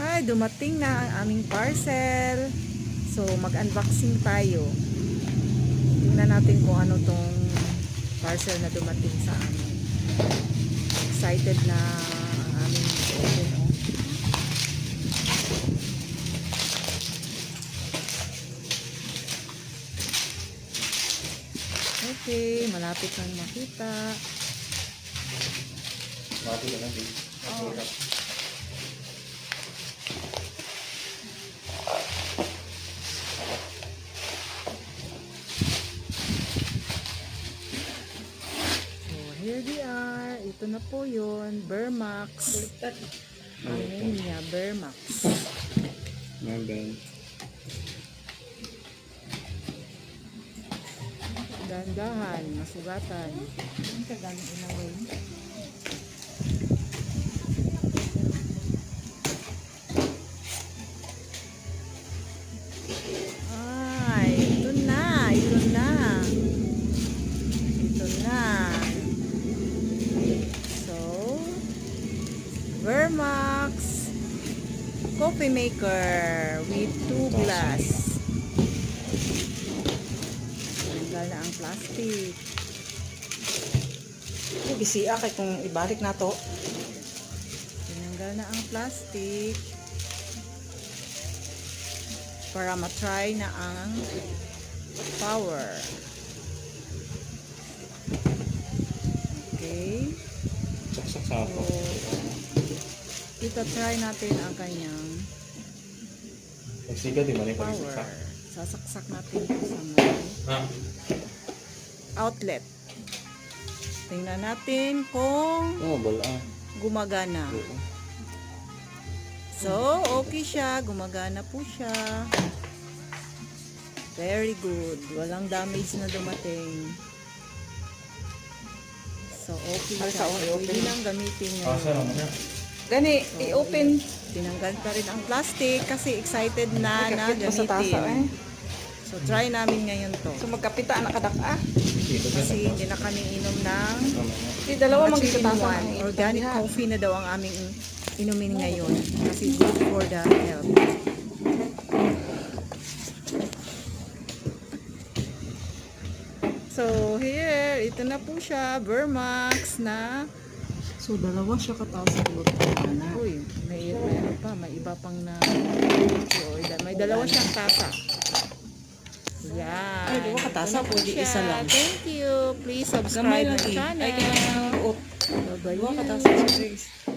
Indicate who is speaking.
Speaker 1: Ay, dumating na ang aming parcel. So, mag-unboxing tayo. Tingnan natin kung ano tong parcel na dumating sa amin. Excited na ang aming open, oh. Okay, malapit nang makita.
Speaker 2: Malapit na natin.
Speaker 1: Here they are. Ito na po yun. Bermax. Ang name niya, Bermax. Dahan-dahan, masugatan. Ang tagang inaway. Ay, ito na. Ito na. Ito na. Bermax coffee maker with 2 glass. Tanggal na ang plastic.
Speaker 3: Bisiya kay kung ibalik na to.
Speaker 1: Tinanggal na ang plastic para matry na ang power. Okay.
Speaker 2: Saksak sa ako.
Speaker 1: Ita-try natin ang kanyang
Speaker 2: Nagsiga, di man yung
Speaker 1: power.
Speaker 2: pagsaksak.
Speaker 1: Sasaksak natin ito sa may outlet. Tingnan natin kung
Speaker 2: Bala.
Speaker 1: gumagana. So, okay siya. Gumagana po siya. Very good. Walang damage na dumating. So, okay siya. Pwede lang gamitin niya.
Speaker 2: Sarang mo siya.
Speaker 3: Gani, i-open.
Speaker 1: Tinanggal pa rin ang plastic kasi excited na
Speaker 3: Kapit pa sa tasa
Speaker 1: gamitin. So, try namin ngayon to.
Speaker 3: So magkapita na kadaka.
Speaker 1: Kasi hindi na kami inom ng
Speaker 3: Di dalawa
Speaker 1: mga
Speaker 3: magkikitasa.
Speaker 1: 3-in-1. Organic coffee na daw ang aming inumin ngayon. Kasi good for the health. So, here, ito na po siya. Bermax na.
Speaker 3: So dalawa siya katasa siguro.
Speaker 1: Uy, may ano pa. May iba pang na. So, may dalawa siyang tasa. Yan.
Speaker 3: Ay, dalawa katasa,
Speaker 1: Ito na po
Speaker 3: pwede
Speaker 1: siya.
Speaker 3: isa lang.
Speaker 1: Thank you. Please subscribe
Speaker 3: Gamay
Speaker 1: my
Speaker 3: lang
Speaker 1: channel.
Speaker 3: Ay, kaya
Speaker 1: Bye-bye.
Speaker 3: dalawa katasa sa